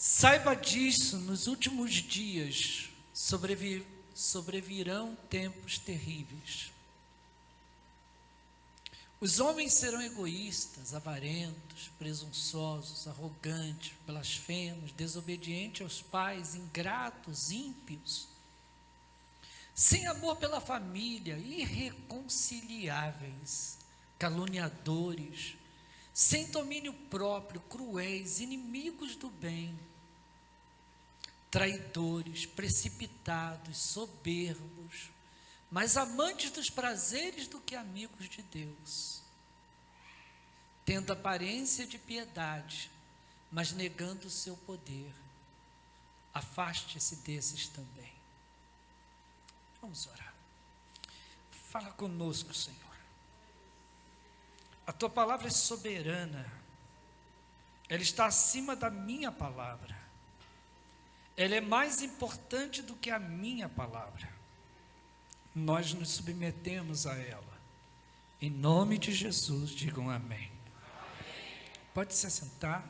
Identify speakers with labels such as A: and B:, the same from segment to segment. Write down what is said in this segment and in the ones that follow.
A: Saiba disso, nos últimos dias sobrevirão tempos terríveis. Os homens serão egoístas, avarentos, presunçosos, arrogantes, blasfemos, desobedientes aos pais, ingratos, ímpios, sem amor pela família, irreconciliáveis, caluniadores, sem domínio próprio, cruéis, inimigos do bem, traidores, precipitados, soberbos, mais amantes dos prazeres do que amigos de Deus, tendo aparência de piedade, mas negando o seu poder. Afaste-se desses também. Vamos orar. Fala conosco, Senhor. A tua palavra é soberana, ela está acima da minha palavra, ela é mais importante do que a minha palavra. Nós nos submetemos a ela, em nome de Jesus, digam amém. Pode se assentar.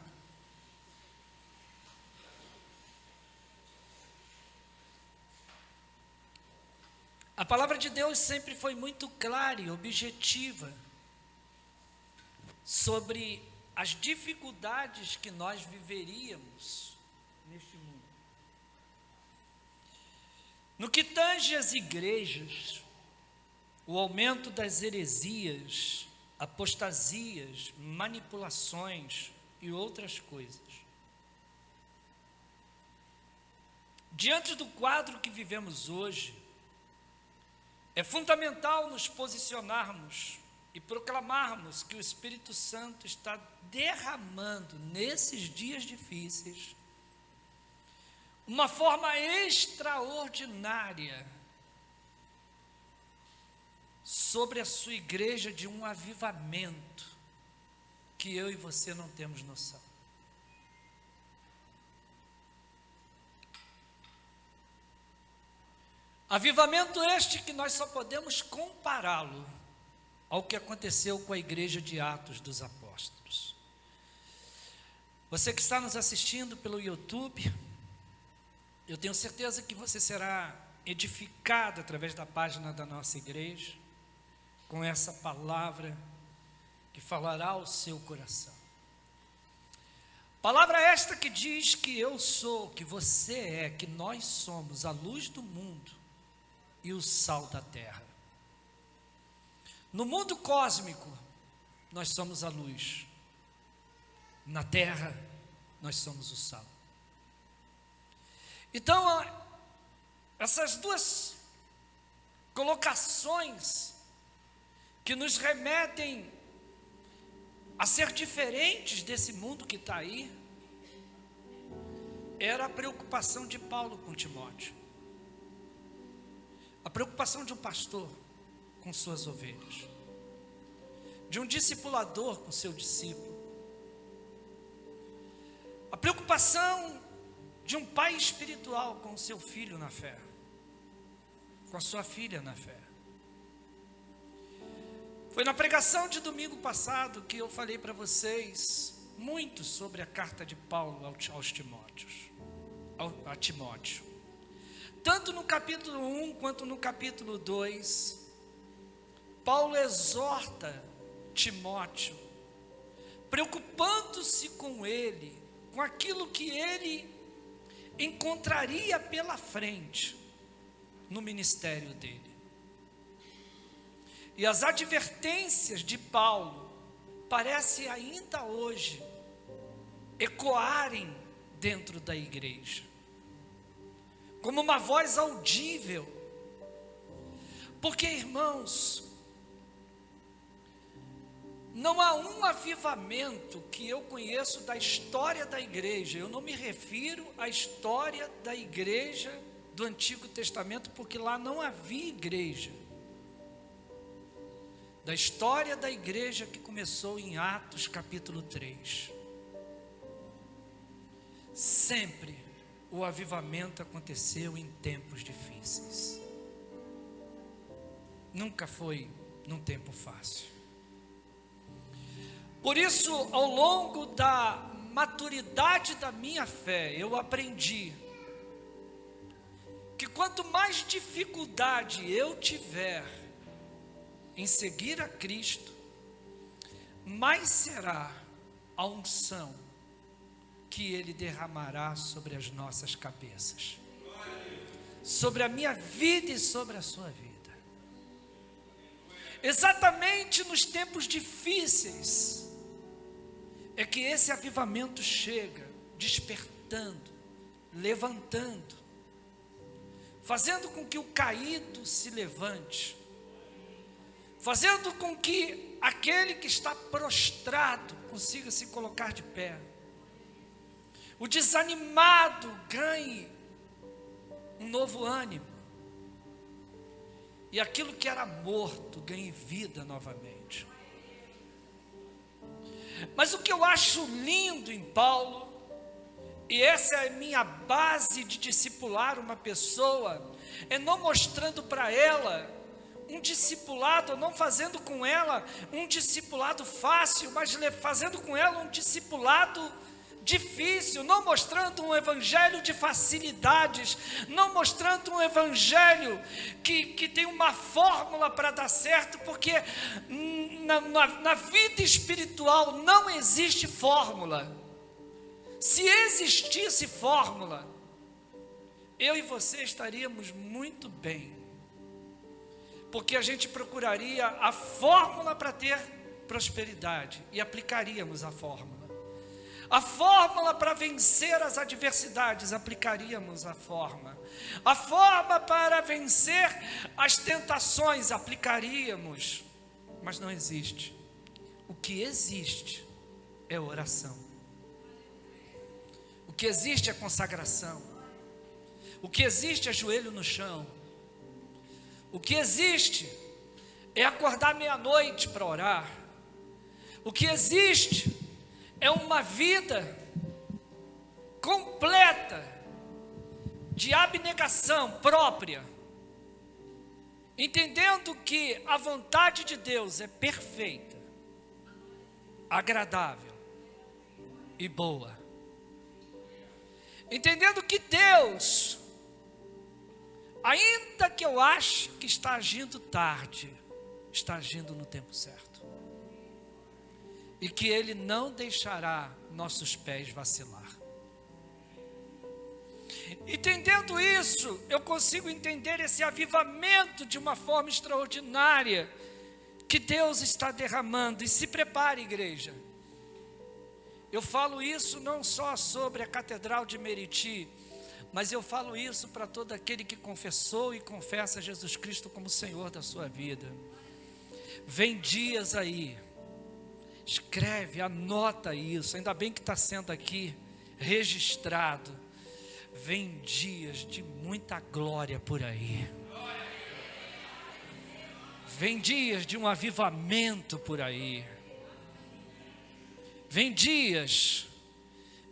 A: A palavra de Deus sempre foi muito clara e objetiva sobre as dificuldades que nós viveríamos neste mundo. No que tange às igrejas, o aumento das heresias, apostasias, manipulações e outras coisas. Diante do quadro que vivemos hoje, é fundamental nos posicionarmos e proclamarmos que o Espírito Santo está derramando nesses dias difíceis uma forma extraordinária sobre a sua igreja, de um avivamento que eu e você não temos noção. Avivamento este que nós só podemos compará-lo ao que aconteceu com a igreja de Atos dos Apóstolos. Você que está nos assistindo pelo YouTube, eu tenho certeza que você será edificado através da página da nossa igreja, com essa palavra que falará ao seu coração. Palavra esta que diz que eu sou, que você é, que nós somos a luz do mundo e o sal da terra. No mundo cósmico, nós somos a luz. Na terra, nós somos o sal. Então, essas duas colocações que nos remetem a ser diferentes desse mundo que está aí, era a preocupação de Paulo com Timóteo. A preocupação de um pastor com suas ovelhas, de um discipulador com seu discípulo, a preocupação de um pai espiritual com o seu filho na fé, com a sua filha na fé. Foi na pregação de domingo passado que eu falei para vocês muito sobre a carta de Paulo a Timóteo. Tanto no capítulo 1 quanto no capítulo 2, Paulo exorta Timóteo, preocupando-se com ele, com aquilo que ele encontraria pela frente no ministério dele. E as advertências de Paulo parecem ainda hoje ecoarem dentro da igreja, como uma voz audível, porque, irmãos, não há um avivamento que eu conheço da história da igreja. Eu não me refiro à história da igreja do Antigo Testamento, porque lá não havia igreja. Da história da igreja que começou em Atos capítulo 3. Sempre o avivamento aconteceu em tempos difíceis. Nunca foi num tempo fácil. Por isso, ao longo da maturidade da minha fé, eu aprendi que quanto mais dificuldade eu tiver em seguir a Cristo, mais será a unção que Ele derramará sobre as nossas cabeças, sobre a minha vida e sobre a sua vida. Exatamente nos tempos difíceis é que esse avivamento chega, despertando, levantando, fazendo com que o caído se levante, fazendo com que aquele que está prostrado consiga se colocar de pé, o desanimado ganhe um novo ânimo, e aquilo que era morto ganhe vida novamente. Mas o que eu acho lindo em Paulo, e essa é a minha base de discipular uma pessoa, é não mostrando para ela um discipulado, não fazendo com ela um discipulado fácil, mas fazendo com ela um discipulado difícil, não mostrando um evangelho de facilidades, não mostrando um evangelho que tem uma fórmula para dar certo, porque na vida espiritual não existe fórmula. Se existisse fórmula, eu e você estaríamos muito bem, porque a gente procuraria a fórmula para ter prosperidade e aplicaríamos a fórmula. A fórmula para vencer as adversidades, aplicaríamos a forma. A forma para vencer as tentações, aplicaríamos. Mas não existe. O que existe é oração. O que existe é consagração. O que existe é joelho no chão. O que existe é acordar meia-noite para orar. O que existe é uma vida completa de abnegação própria, entendendo que a vontade de Deus é perfeita, agradável e boa, entendendo que Deus, ainda que eu ache que está agindo tarde, está agindo no tempo certo. E que Ele não deixará nossos pés vacilar. Entendendo isso, eu consigo entender esse avivamento de uma forma extraordinária que Deus está derramando. E se prepare, igreja. Eu falo isso não só sobre a Catedral de Meriti, mas eu falo isso para todo aquele que confessou e confessa Jesus Cristo como Senhor da sua vida. Vem dias aí. Escreve, anota isso, ainda bem que está sendo aqui registrado. Vem dias de muita glória por aí. Vem dias de um avivamento por aí. Vem dias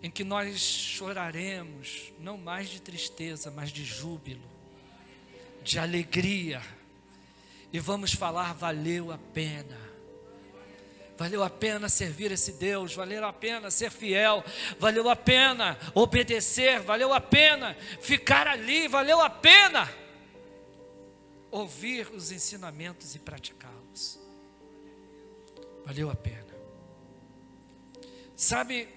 A: em que nós choraremos, não mais de tristeza, mas de júbilo, de alegria. E vamos falar, valeu a pena. Valeu a pena servir esse Deus, valeu a pena ser fiel, valeu a pena obedecer, valeu a pena ficar ali, valeu a pena ouvir os ensinamentos e praticá-los. Valeu a pena. Sabe,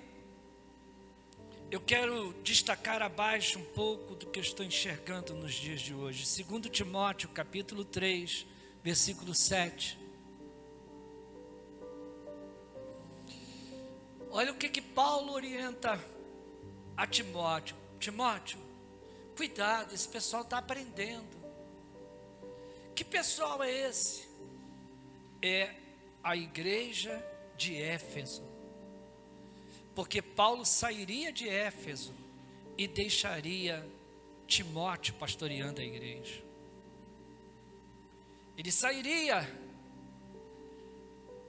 A: eu quero destacar abaixo um pouco do que eu estou enxergando nos dias de hoje. 2 Timóteo, capítulo 3, versículo 7. Olha o que Paulo orienta a Timóteo. Timóteo, cuidado, esse pessoal está aprendendo. Que pessoal é esse? É a igreja de Éfeso. Porque Paulo sairia de Éfeso e deixaria Timóteo pastoreando a igreja. Ele sairia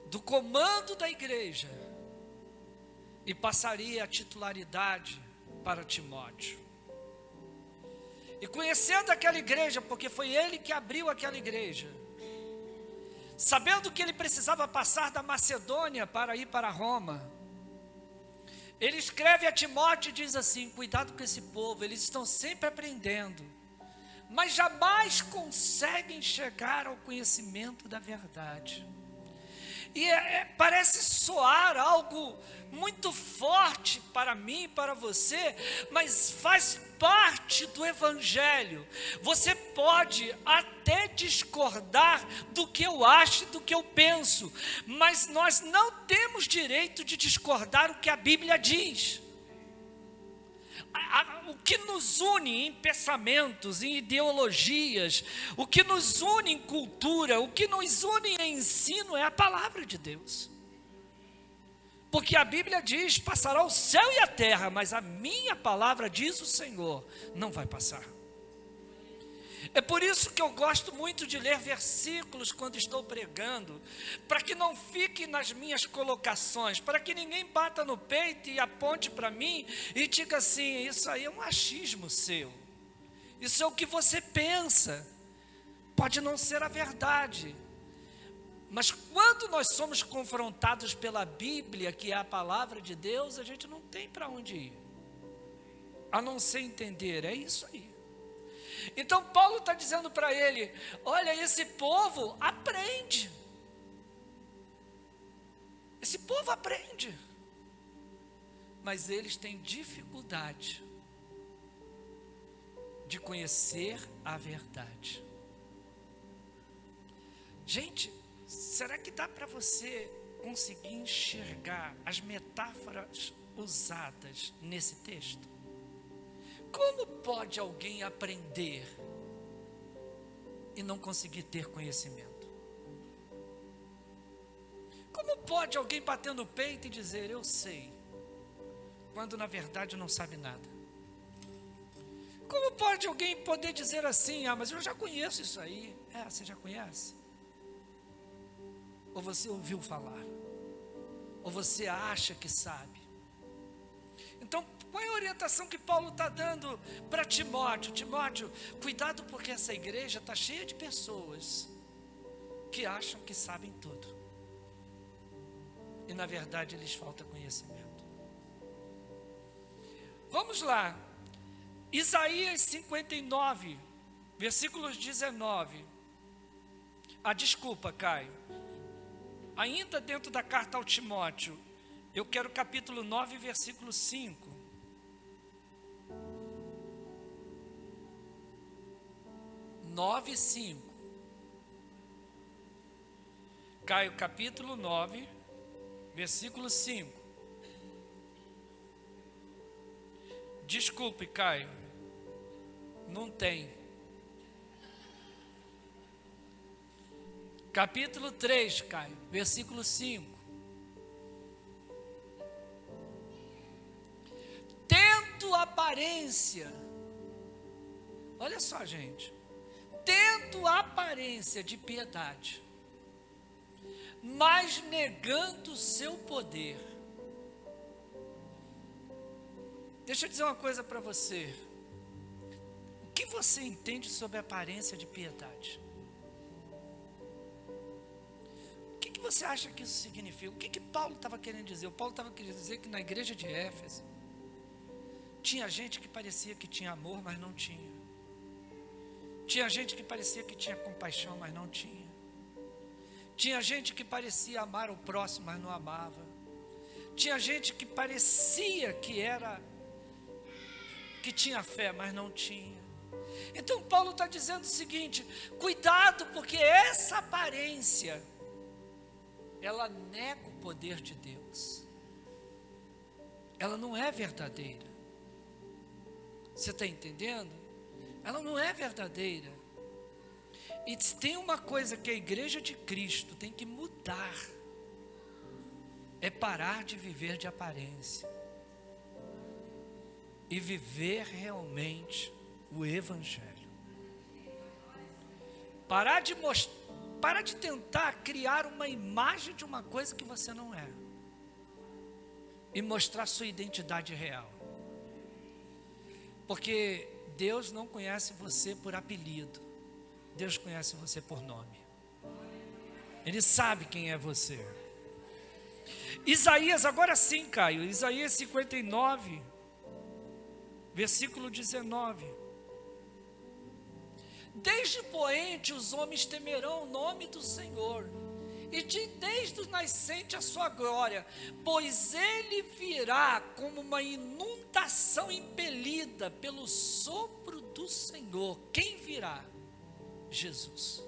A: do comando da igreja e passaria a titularidade para Timóteo. E conhecendo aquela igreja, porque foi ele que abriu aquela igreja, sabendo que ele precisava passar da Macedônia para ir para Roma, ele escreve a Timóteo e diz assim: cuidado com esse povo, eles estão sempre aprendendo, mas jamais conseguem chegar ao conhecimento da verdade. E parece soar algo muito forte para mim e para você, mas faz parte do Evangelho. Você pode até discordar do que eu acho, do que eu penso, mas nós não temos direito de discordar o que a Bíblia diz. O que nos une em pensamentos, em ideologias, o que nos une em cultura, o que nos une em ensino é a palavra de Deus. Porque a Bíblia diz: passará o céu e a terra, mas a minha palavra, diz o Senhor, não vai passar. É por isso que eu gosto muito de ler versículos quando estou pregando, para que não fique nas minhas colocações, para que ninguém bata no peito e aponte para mim e diga assim: isso aí é um achismo seu, isso é o que você pensa, pode não ser a verdade. Mas quando nós somos confrontados pela Bíblia, que é a palavra de Deus, a gente não tem para onde ir, a não ser entender, é isso aí. Então Paulo está dizendo para ele: olha, esse povo aprende. Esse povo aprende. Mas eles têm dificuldade de conhecer a verdade. Gente, será que dá para você conseguir enxergar as metáforas usadas nesse texto? Como pode alguém aprender e não conseguir ter conhecimento? Como pode alguém bater no peito e dizer eu sei, quando na verdade não sabe nada? Como pode alguém poder dizer assim: mas eu já conheço isso aí? Você já conhece? Ou você ouviu falar? Ou você acha que sabe? Então, qual é a orientação que Paulo está dando para Timóteo? Timóteo, cuidado, porque essa igreja está cheia de pessoas que acham que sabem tudo. E na verdade lhes falta conhecimento. Vamos lá. Isaías 59, versículos 19. Desculpa, Caio. Ainda dentro da carta ao Timóteo, eu quero capítulo 9, versículo 5. Nove, 5. Caio, capítulo 9, versículo 5. Desculpe, Caio, não tem. Capítulo 3, Caio, versículo 5. Tendo aparência, olha só, gente, tendo aparência de piedade, mas negando o seu poder. Deixa eu dizer uma coisa para você. O que você entende sobre a aparência de piedade? O que você acha que isso significa? O que Paulo estava querendo dizer? O Paulo estava querendo dizer que na igreja de Éfeso tinha gente que parecia que tinha amor, mas não tinha. Tinha gente que parecia que tinha compaixão, mas não tinha. Tinha gente que parecia amar o próximo, mas não amava. Tinha gente que parecia que tinha fé, mas não tinha. Então Paulo está dizendo o seguinte: cuidado, porque essa aparência, ela nega o poder de Deus. Ela não é verdadeira. Você está entendendo? Ela não é verdadeira. E tem uma coisa que a igreja de Cristo tem que mudar: é parar de viver de aparência e viver realmente o Evangelho. Parar de tentar criar uma imagem de uma coisa que você não é e mostrar sua identidade real. Porque Deus não conhece você por apelido, Deus conhece você por nome. Ele sabe quem é você. Isaías, agora sim, Caio, Isaías 59, versículo 19. Desde o poente os homens temerão o nome do Senhor, e desde o nascente a sua glória, pois ele virá como uma inundação impelida pelo sopro do Senhor. Quem virá? Jesus.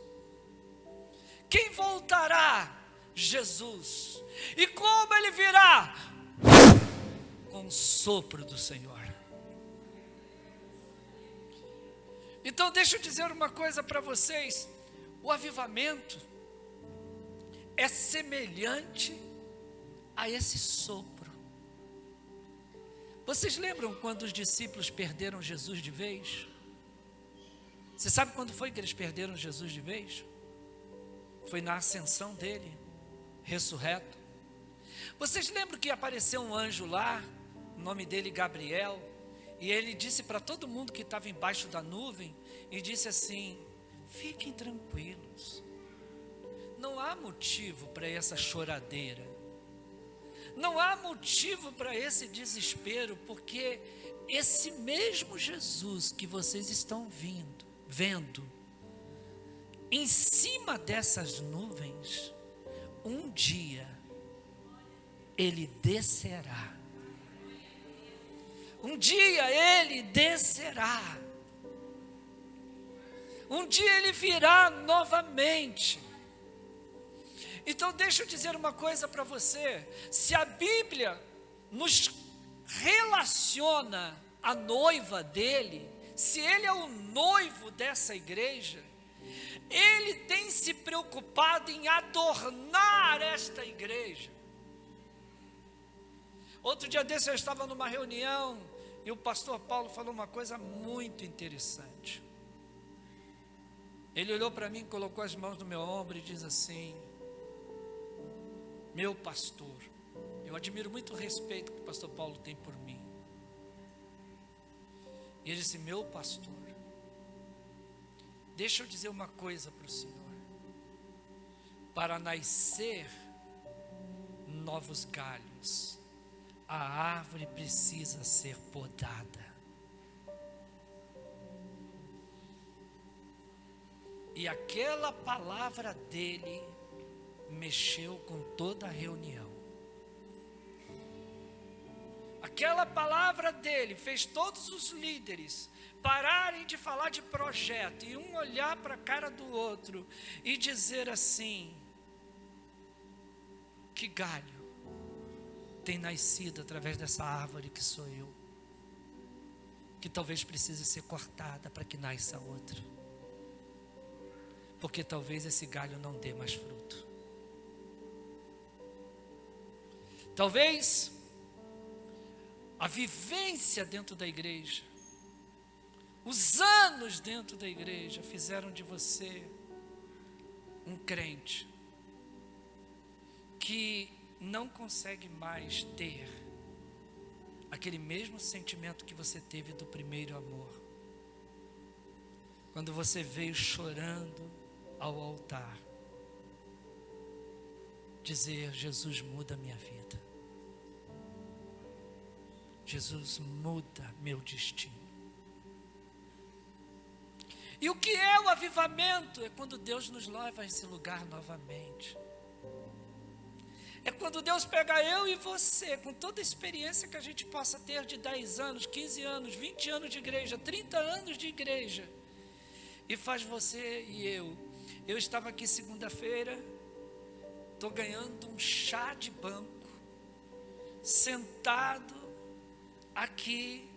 A: Quem voltará? Jesus. E como ele virá? Com o sopro do Senhor. Então deixa eu dizer uma coisa para vocês, o avivamento é semelhante a esse sopro. Vocês lembram quando os discípulos perderam Jesus de vez? Você sabe quando foi que eles perderam Jesus de vez? Foi na ascensão dele, ressurreto. Vocês lembram que apareceu um anjo lá, o nome dele Gabriel, e ele disse para todo mundo que estava embaixo da nuvem, e disse assim: fiquem tranquilos, não há motivo para essa choradeira, não há motivo para esse desespero, porque esse mesmo Jesus que vocês estão vendo, em cima dessas nuvens, um dia, ele descerá. Um dia ele descerá. Um dia ele virá novamente. Então deixa eu dizer uma coisa para você. Se a Bíblia nos relaciona à noiva dele, se ele é o noivo dessa igreja, ele tem se preocupado em adornar esta igreja. Outro dia desse eu estava numa reunião e o pastor Paulo falou uma coisa muito interessante. Ele olhou para mim, colocou as mãos no meu ombro e diz assim: meu pastor, eu admiro muito o respeito que o pastor Paulo tem por mim. E ele disse: meu pastor, deixa eu dizer uma coisa para o senhor. Para nascer novos galhos, a árvore precisa ser podada. E aquela palavra dele mexeu com toda a reunião. Aquela palavra dele fez todos os líderes pararem de falar de projeto e um olhar para a cara do outro e dizer assim: que galho tem nascido através dessa árvore que sou eu, que talvez precise ser cortada para que nasça outra, porque talvez esse galho não dê mais fruto. Talvez a vivência dentro da igreja, os anos dentro da igreja fizeram de você um crente que não consegue mais ter aquele mesmo sentimento que você teve do primeiro amor, quando você veio chorando ao altar, dizer: Jesus, muda a minha vida, Jesus, muda meu destino. E o que é o avivamento? É quando Deus nos leva a esse lugar novamente. É quando Deus pega eu e você, com toda a experiência que a gente possa ter de 10 anos, 15 anos, 20 anos de igreja, 30 anos de igreja, e faz você e eu. Eu estava aqui segunda-feira, estou ganhando um chá de banco, sentado aqui,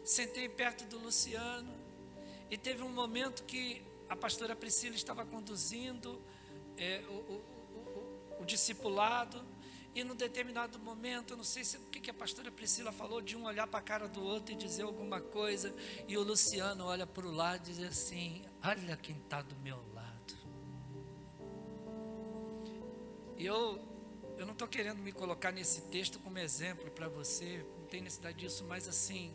A: sentei perto do Luciano, e teve um momento que a pastora Priscila estava conduzindo o discipulado, e num determinado momento, eu não sei o que a pastora Priscila falou, de um olhar para a cara do outro e dizer alguma coisa, e o Luciano olha para o lado e diz assim: olha quem está do meu lado. E eu não estou querendo me colocar nesse texto como exemplo para você, não tem necessidade disso, mas assim,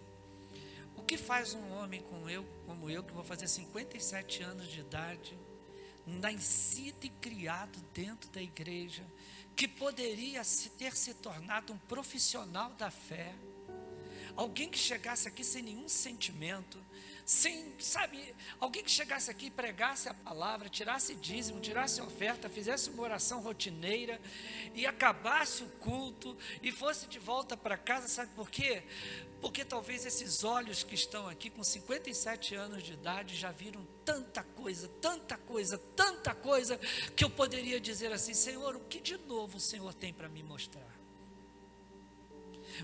A: o que faz um homem como eu, que vou fazer 57 anos de idade, nascido e criado dentro da igreja, que poderia ter se tornado um profissional da fé, alguém que chegasse aqui sem nenhum sentimento, alguém que chegasse aqui e pregasse a palavra, tirasse dízimo, tirasse oferta, fizesse uma oração rotineira e acabasse o culto e fosse de volta para casa. Sabe por quê? Porque talvez esses olhos que estão aqui com 57 anos de idade já viram tanta coisa, que eu poderia dizer assim: Senhor, o que de novo o Senhor tem para me mostrar?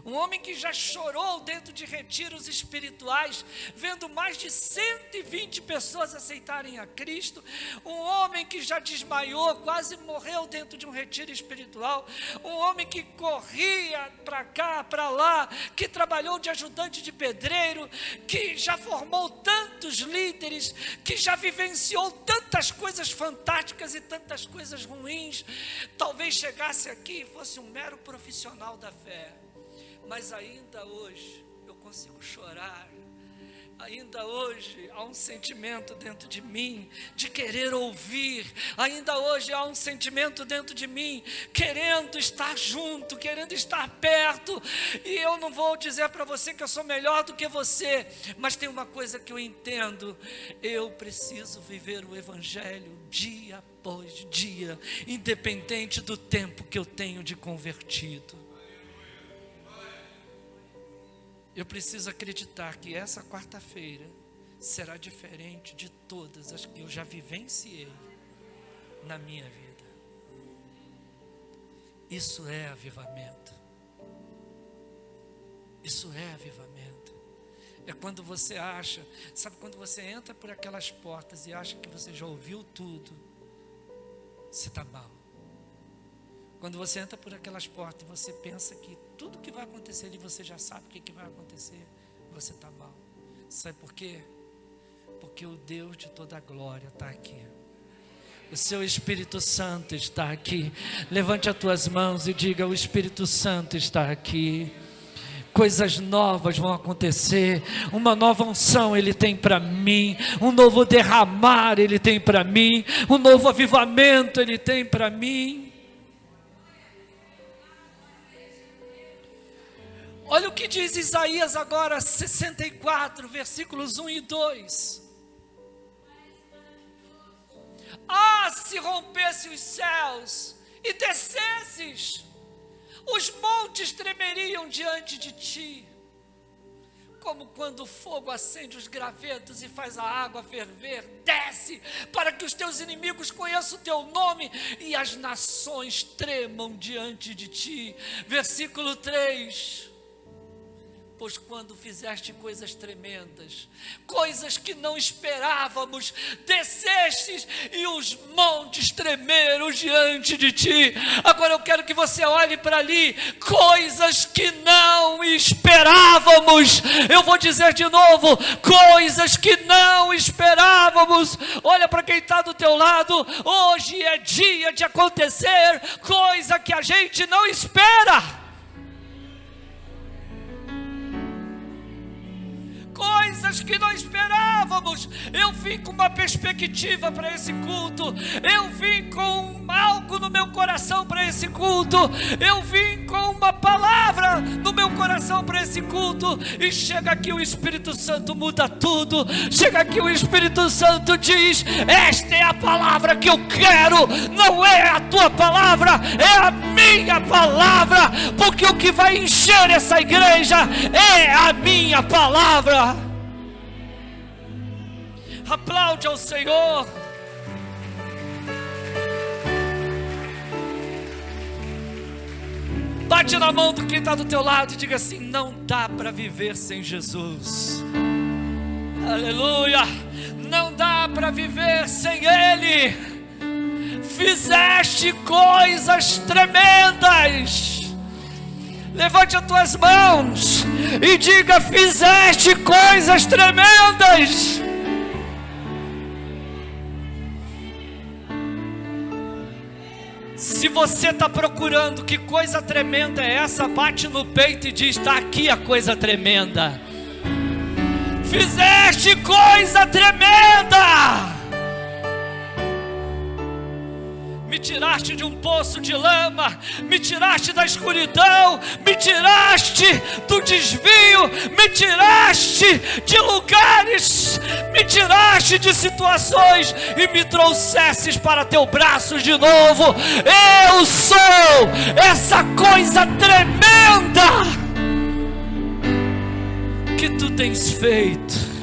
A: Um homem que já chorou dentro de retiros espirituais, vendo mais de 120 pessoas aceitarem a Cristo. Um homem que já desmaiou, quase morreu dentro de um retiro espiritual. Um homem que corria para cá, para lá, que trabalhou de ajudante de pedreiro, que já formou tantos líderes, que já vivenciou tantas coisas fantásticas e tantas coisas ruins. Talvez chegasse aqui e fosse um mero profissional da fé. Mas ainda hoje eu consigo chorar, ainda hoje há um sentimento dentro de mim de querer ouvir, ainda hoje há um sentimento dentro de mim querendo estar junto, querendo estar perto. E eu não vou dizer para você que eu sou melhor do que você, mas tem uma coisa que eu entendo: eu preciso viver o Evangelho dia após dia, independente do tempo que eu tenho de convertido. Eu preciso acreditar que essa quarta-feira será diferente de todas as que eu já vivenciei na minha vida. Isso é avivamento. Isso é avivamento. É quando você acha, sabe, quando você entra por aquelas portas e acha que você já ouviu tudo, você está mal. Quando você entra por aquelas portas e você pensa que tudo que vai acontecer ali você já sabe o que vai acontecer, você está mal. Sabe por quê? Porque o Deus de toda a glória está aqui. O seu Espírito Santo está aqui. Levante as tuas mãos e diga: o Espírito Santo está aqui. Coisas novas vão acontecer, uma nova unção Ele tem para mim, um novo derramar Ele tem para mim, um novo avivamento Ele tem para mim. Olha o que diz Isaías agora 64, versículos 1 e 2. Ah, se rompesse os céus e descesses, os montes tremeriam diante de ti, como quando o fogo acende os gravetos e faz a água ferver. Desce, para que os teus inimigos conheçam o teu nome e as nações tremam diante de ti. Versículo 3. Pois quando fizeste coisas tremendas, coisas que não esperávamos, descestes e os montes tremeram diante de ti. Agora eu quero que você olhe para ali, coisas que não esperávamos. Eu vou dizer de novo, coisas que não esperávamos. Olha para quem está do teu lado, hoje é dia de acontecer coisa que a gente não espera. Coisas que não esperávamos. Eu vim com uma perspectiva para esse culto. Eu vim com algo no meu coração para esse culto. Eu vim com uma palavra no meu coração para esse culto. E chega aqui o Espírito Santo, muda tudo. Chega aqui o Espírito Santo, diz: esta é a palavra que eu quero. Não é a tua palavra, é a minha palavra. Porque o que vai encher essa igreja é a minha palavra. Aplaude ao Senhor. Bate na mão do que está do teu lado e diga assim: não dá para viver sem Jesus. Aleluia. Não dá para viver sem Ele. Fizeste coisas tremendas. Levante as tuas mãos e diga: fizeste coisas tremendas. Se você está procurando que coisa tremenda é essa, bate no peito e diz: está aqui a coisa tremenda. Fizeste coisa tremenda. me tiraste de um poço de lama, me tiraste da escuridão, me tiraste do desvio, me tiraste de lugares, me tiraste de situações e me trouxestes para teu braço de novo. Eu sou essa coisa tremenda que tu tens feito.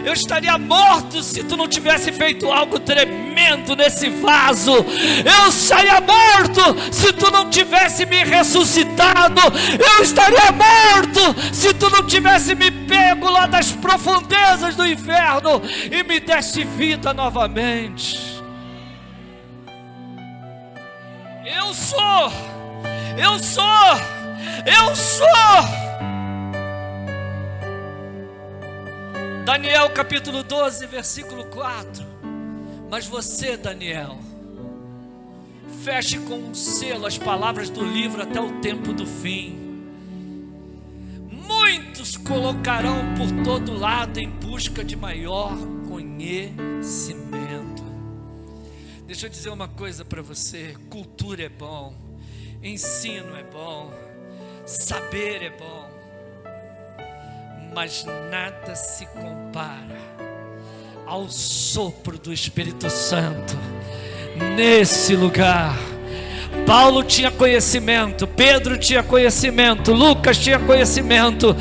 A: Eu estaria morto se tu não tivesse feito algo tremendo nesse vaso. Eu estaria morto se tu não tivesse me ressuscitado. Eu estaria morto se tu não tivesse me pego lá das profundezas do inferno e me deste vida novamente. Eu sou. Daniel capítulo 12, versículo 4. Mas você, Daniel, feche com um selo as palavras do livro até o tempo do fim. Muitos colocarão por todo lado em busca de maior conhecimento. Deixa eu dizer uma coisa para você: cultura é bom, ensino é bom, saber é bom, mas nada se compara ao sopro do Espírito Santo nesse lugar. Paulo tinha conhecimento, Pedro tinha conhecimento, Lucas tinha conhecimento,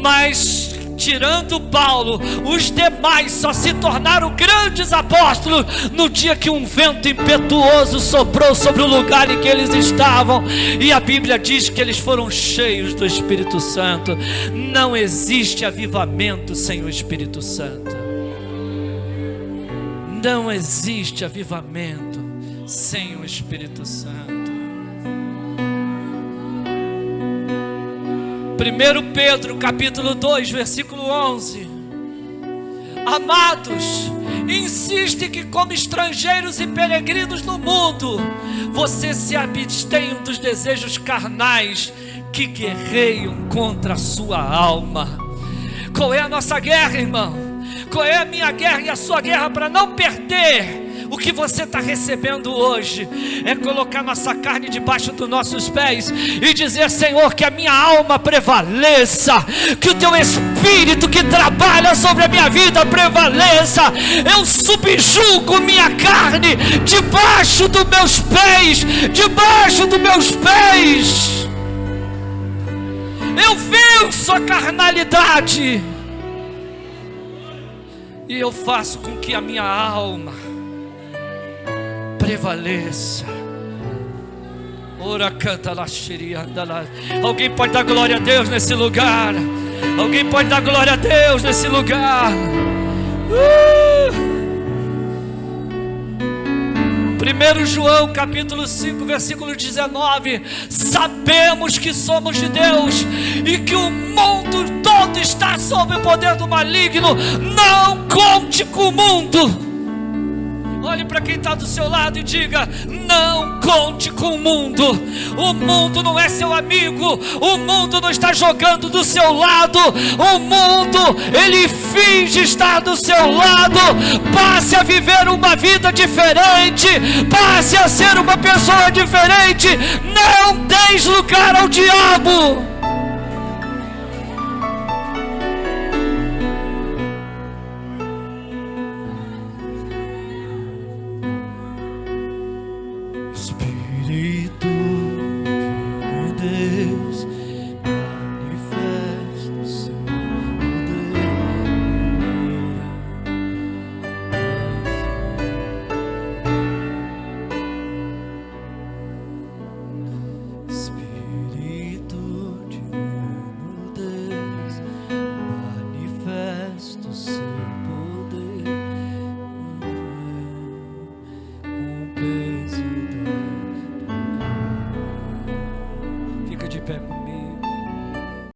A: mas tirando Paulo, os demais só se tornaram grandes apóstolos no dia que um vento impetuoso soprou sobre o lugar em que eles estavam, e a Bíblia diz que eles foram cheios do Espírito Santo. Não existe avivamento sem o Espírito Santo. Não existe avivamento sem o Espírito Santo. 1 Pedro capítulo 2, versículo 11. Amados, insiste que como estrangeiros e peregrinos no mundo, vocês se abstenham dos desejos carnais que guerreiam contra a sua alma. Qual é a nossa guerra, irmão? Qual é a minha guerra e a sua guerra para não perder o que você está recebendo hoje? É colocar nossa carne debaixo dos nossos pés e dizer: Senhor, que a minha alma prevaleça, que o teu Espírito que trabalha sobre a minha vida prevaleça. Eu subjugo minha carne debaixo dos meus pés, debaixo dos meus pés. Eu venço a carnalidade e eu faço com que a minha alma prevaleça. Ora, canta lá, xerianda. Alguém pode dar glória a Deus nesse lugar? Alguém pode dar glória a Deus nesse lugar? 1 João capítulo 5, versículo 19. Sabemos que somos de Deus e que o mundo todo está sob o poder do maligno. Não conte com o mundo. Olhe para quem está do seu lado e diga: não conte com o mundo. O mundo não é seu amigo. O mundo não está jogando do seu lado. O mundo, ele finge estar do seu lado. Passe a viver uma vida diferente. Passe a ser uma pessoa diferente. Não deis lugar ao diabo.
B: Peso